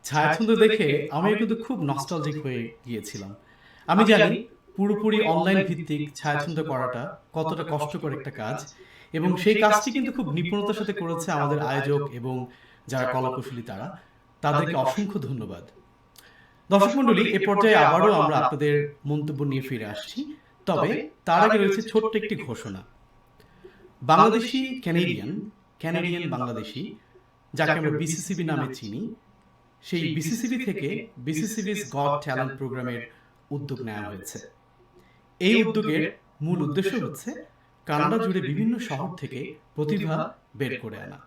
ছায়াছন্দ দেখে আমিও কিন্তু খুব নস্টালজিক হয়ে গিয়েছিলাম। আমি জানি পুরোপুরি অনলাইন ভিত্তিক ছায়াছন্দ করাটা কতটা কষ্টকর একটা কাজ, এবং সেই কাজটি কিন্তু খুব নিপুণতার সাথে করেছে আমাদের আয়োজক এবং যারা কলাকুশলী তাদেরকে অসংখ্য ধন্যবাদ। দর্শক মণ্ডলী, এ পর্যায়ে আবারও আমরা আপনাদের মন্তব্য নিয়ে ফিরে আসছি। তবে তার আগে রয়েছে ছোট্ট একটি ঘোষণা। বাংলাদেশি ক্যানেডিয়ান, ক্যানেডিয়ান বাংলাদেশি, যাকে আমরা বিসিসিবি নামে চিনি, সেই বিসিসিবি থেকে বিসিসিবিস গড ট্যালেন্ট প্রোগ্রামের উদ্যোগ নেওয়া হয়েছে। এই উদ্যোগের মূল উদ্দেশ্য হচ্ছে কানাডা জুড়ে বিভিন্ন শহর থেকে প্রতিভা বের করে আনা।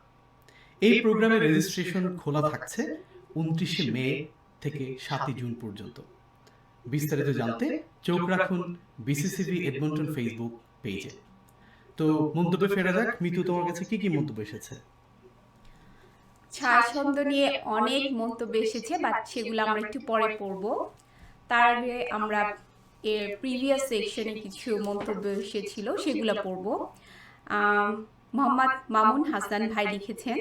এই প্রোগ্রামের রেজিস্ট্রেশন খোলা থাকছে 29 মে থেকে 7 জুন পর্যন্ত। বিস্তারিত জানতে চোখ রাখুন বিসিসিবি এডমন্টন ফেসবুক পেজে। তো মন্তব্যে ফেরা যাক। মিতু, তোমার কাছে কি কি মন্তব্য এসেছে? ছায়াছন্দ নিয়ে অনেক মন্তব্য এসেছে, বাট সেগুলো আমরা একটু পরে পড়ব। তার আগে আমরা এর প্রিভিয়াস সেকশনে কিছু মন্তব্য এসেছিল, সেগুলো পড়ব। মোহাম্মদ মামুন হাসান ভাই লিখেছেন,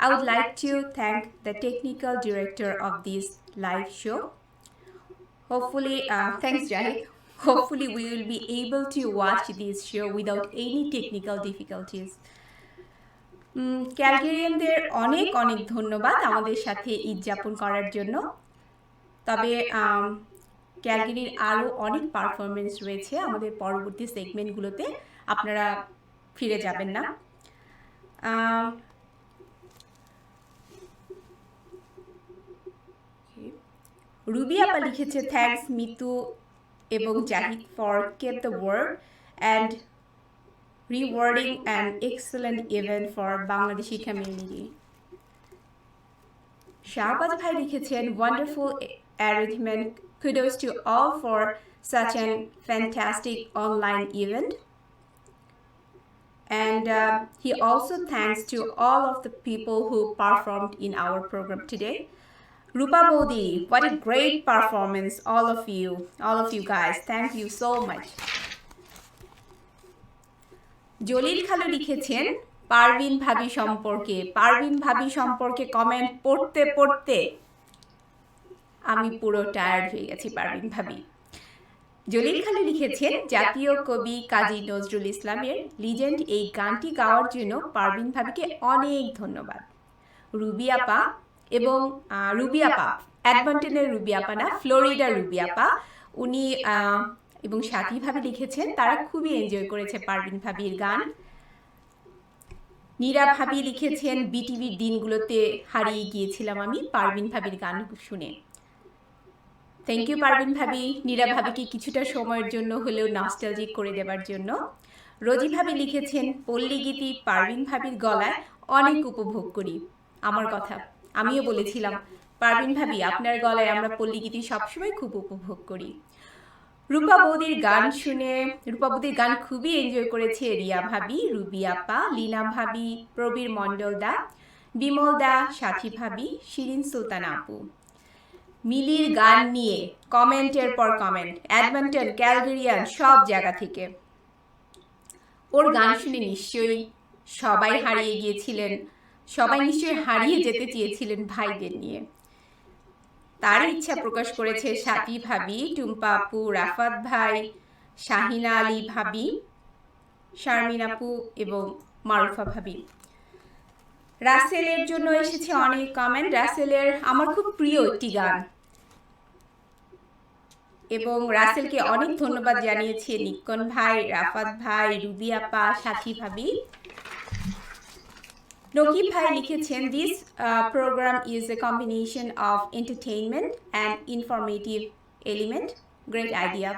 I would like to thank the technical director of this live show. Hopefully, thanks Jahid. Hopefully we will be able to watch this show without any technical difficulties. ক্যালগেরিয়ানদের অনেক অনেক ধন্যবাদ আমাদের সাথে ঈদ যাপন করার জন্য। তবে ক্যালগেরির আরও অনেক পারফরমেন্স রয়েছে আমাদের পরবর্তী সেগমেন্টগুলোতে, আপনারা ফিরে যাবেন না। রুবি আপা লিখেছে, থ্যাঙ্কস মিতু এবং Jahid for keep the word and rewarding an excellent event for Bangladeshi community. Shahbaz Bhai লিখেছেন, wonderful arrangement, kudos to all for such an fantastic online event. And he also thanks to all of the people who performed in our program today. Rupa Bodhi, what a great performance, all of you guys, thank you so much. Jalil খালু লিখেছেন, পারভিন ভাবি সম্পর্কে comment পড়তে পড়তে আমি পুরো tired হয়ে গেছি। পারভিন ভাবি। জলিল খালু লিখেছেন, জাতীয় কবি কাজী নজরুল ইসলামের লিজেন্ড এই গানটি গাওয়ার জন্য পারভিন ভাবিকে অনেক ধন্যবাদ। রুবি আপা এডমন্টনের রুবি আপা না, ফ্লোরিডার রুবি আপা, উনি এবং সাথী ভাবি লিখেছেন তারা খুবই এনজয় করেছে পারভিন ভাবির গান। নীরা ভাবি লিখেছেন, বিটিভির দিনগুলোতে হারিয়ে গিয়েছিলাম আমি পারভিন ভাবির গান শুনে। থ্যাংক ইউ পারভিন ভাবি, নীরা ভাবিকে কিছুটা সময়ের জন্য হলেও নস্টালজিক করে দেবার জন্য। রোজি ভাবি লিখেছেন, পল্লীগীতি পারভিন ভাবির গলায় অনেক উপভোগ করি। আমার কথা আমিও বলেছিলাম, পারভিন ভাবি আপনার গলায় আমরা পল্লীগীতি সবসময় খুব উপভোগ করি। রূপা বৌদির গান খুবই এনজয় করেছে রিয়া ভাবি, রুবি আপা, লীনা ভাবি, প্রবীর মণ্ডল দা, বিমল দা, সাথী ভাবি, শিরিন সুলতান আপু। মিলির গান নিয়ে কমেন্টের পর কমেন্ট, এডমন্টন, ক্যালগেরিয়ান, সব জায়গা থেকে। ওর গান শুনে নিশ্চয়ই সবাই হারিয়ে যেতে চেয়েছিলেন ভাইদের নিয়ে। তার ইচ্ছা প্রকাশ করেছে সাথী ভাবি, টুম্পা আপু, রাফাত ভাই, শাহিনা আলী ভাবি, শারমিন আপু এবং মারুফা ভাবি। রাসেলের জন্য এসেছে অনেক কমেন্ট। রাসেলের আমার খুব প্রিয় একটি গান, এবং রাসেলকে অনেক ধন্যবাদ জানিয়েছে নিক্কন ভাই, রাফাত ভাই, রুবি আপা, সাথী ভাবি। নকিব ভাই লিখেছেন, this program is a combination of entertainment and informative element, great idea.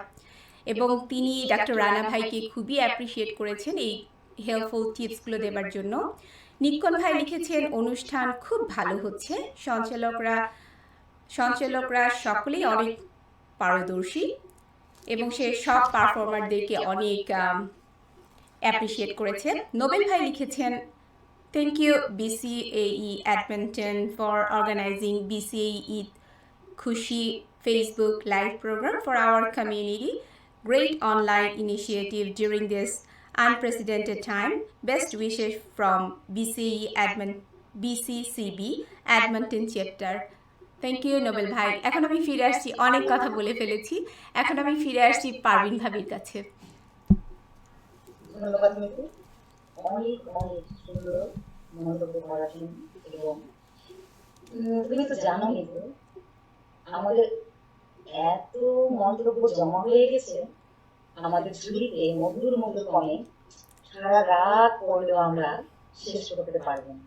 এবং তিনি ডক্টর রানা ভাইকে খুবই অ্যাপ্রিসিয়েট করেছেন এই হেল্পফুল টিপসগুলো দেবার জন্য। নিক্কন ভাই লিখেছেন, অনুষ্ঠান খুব ভালো হচ্ছে, সঞ্চালকরা সকলেই অনেক পারদর্শী এবং সে সব পারফর্মারদেরকে অনেক অ্যাপ্রিসিয়েট করেছেন। নোবেল ভাই লিখেছেন, thank you BCAE Edmonton for organizing BCAE Eid Khushi Facebook live program for our community. Great online initiative during this unprecedented time. Best wishes from BCCB Edmonton chapter. Thank you Nobel ভাই। এখন আমি ফিরে আসছি, অনেক কথা বলে ফেলেছি। এখন আমি ফিরে আসছি পারভিন ভাবির কাছে। ধন্যবাদ মিতু, অনেক অনেক সুন্দর মন্তব্য করার জন্য। এবং তুমি তো জানো মিতু, আমাদের এত মন্তব্য জমা হয়ে গেছে আমাদের ঝুলিতে, মধুর মধুর কমেন্ট, সারা রাত পড়লেও আমরা শেষ করতে পারবো না।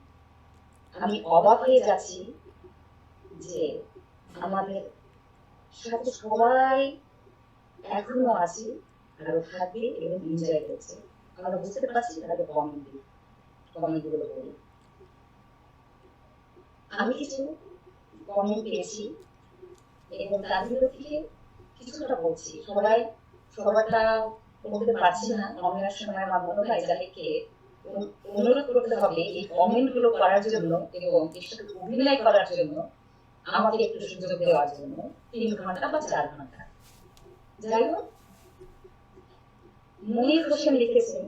আমি অবাক হয়ে যাচ্ছি যে আমাদের সাথে সবাই এখনো আছে, আরো থাকবে এবং এনজয় করছে। আমরা বুঝতে পারছি তাদের কমেন্টগুলো পড়ি। আমি কিছু কমেন্ট পেয়েছি এবং তার ভিতর থেকে কিছুটা বলছি। সবারটা বলতে পারছি না। অনেক সময় আমার মনে হয় যাদেরকে অনুরোধ করতে হবে এই কমেন্ট গুলো করার জন্য এবং এর সাথে অভিনয় করার জন্য, আমাকে একটু সুযোগ দেওয়ার জন্য 3 ঘন্টা বা 4 ঘন্টা। যাই হোক, মনির হোসেন লিখেছেন,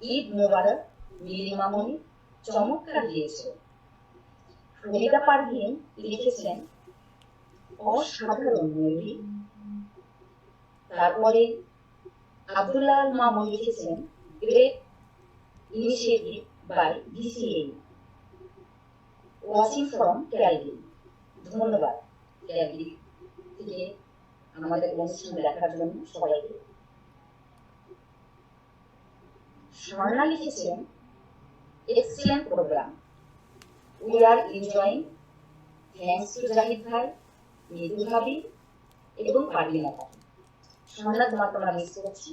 ঈদ মোবারক নীলিমা মনি, চমৎকার দিয়েছে। ফরিদা পারভীন লিখেছেন, অসাধারণ মুভি। তারপরে আব্দুল্লাহ মামুন লিখেছেন, great initiative by DCA, watching from Calgary. ধন্যবাদ ক্যালগরি থেকে আমাদের অনুষ্ঠান দেখার জন্য সবাইকে। স্বর্ণা লিখেছেন, excellent program, we are enjoying, thanks to Jahid ভাই, মৃদু ভাবি এবং পারভিনা ভাবি। স্বর্ণা, তোমাকে আমরা মিস করছি।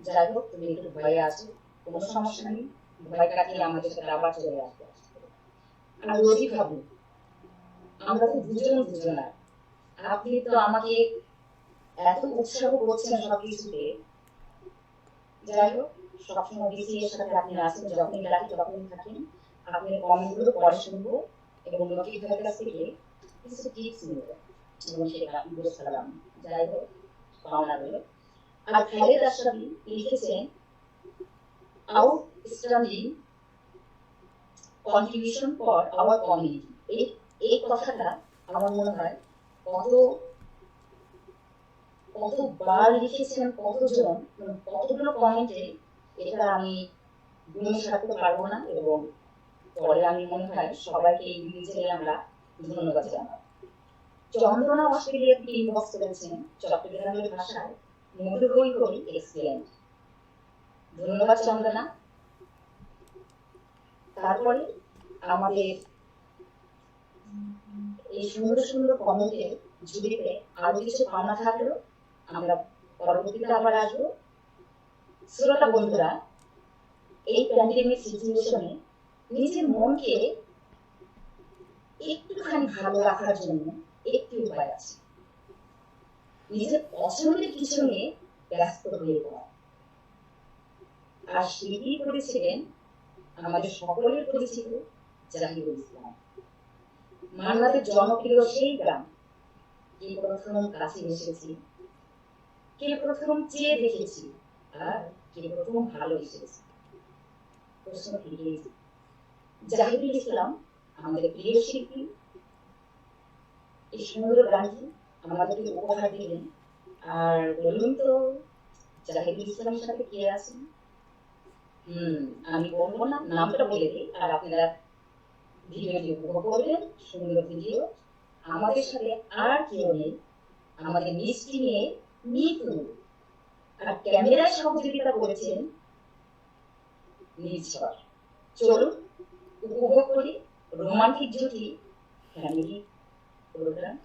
যাই হোক, তুমি একটু ভয়ে আছো, কোনো সমস্যা নেই, ভয় কাটিয়ে আমাদের সাথে আবার চলে আসবে। আর রোজি ভাবি, আমরা তো দুজনা। আপনি তো আমাকে এত উৎসাহ করছেন সবকিছুতে। যাই হোক, সবসময় বিসিএর সাথে আপনি আছেন, যখনই ডাকি তখনই থাকেন। আপনি কমেন্টগুলো পরে শুনবো এবং লতিফ ভাইয়ের কাছ থেকে কিছু টিপস নেব এবং সেটা বুঝতে পারলাম। যাই হোক, পাওনা রইল। আর খালেদ আশরাফি লিখেছেন, outstanding contribution for our community. এই কথাটা আমার মনে হয় কতবার লিখেছেন কতজন, কতগুলো কমেন্টে, এটা আমি গুণে সারতে পারবো না। এবং পরে আমি মনে হয় সবাইকে এই নিজে আমরা ধন্যবাদ জানাই। চন্দনা অস্ট্রেলিয়া থেকে ইনবক্স করেছেন, চট্টগ্রামের ভাষায় মধু হই হই এক্সিলেন্ট। ধন্যবাদ চন্দনা। তারপরে আমাদের এই সুন্দর সুন্দর কমেন্টের ঝুলিতে আরো কিছু পাওনা থাকলো, আমরা পরবর্তীতে আবার আসবো। শ্রোতা বন্ধুরা, এই প্যান্ডেমিক সিচুয়েশনে নিজের মনকে একটুখানি ভালো রাখার জন্য একটি উপায় আছে, নিজের পছন্দের কিছু নিয়ে ব্যস্ত হয়ে পড়া। আর সেটি করেছিলেন আমাদের সকলের পরিচিত জাহিদুল ইসলাম। মান্নাতের জনপ্রিয় সেই গান, কে প্রথম কাছে এসেছি, কে প্রথম চেয়ে দেখেছি, আর কে প্রথম ভালোবেসেছি। প্রশ্ন থেকেই জাহিদুল ইসলাম আমাদের প্রিয় শিল্পী, এই সুন্দর গানটি আমাদেরকে উপহার দিলেন। আর বলুন তো, জাহিদুল ইসলামের সাথে কে আছেন? আমি বলবো না, নামটা বলে দিই আর আপনারা ভিডিওটি উপভোগ করবেন। সুন্দর ভিডিও। আমাদের সাথে আর কেউ নেই, আমাদের মিষ্টি মেয়ে মিতু। আর ক্যামেরায় সহযোগিতা করেছেন নির্ঝর। চলুন উপভোগ করি রোমান্টিক জুটি ফ্যামিলি প্রোগ্রাম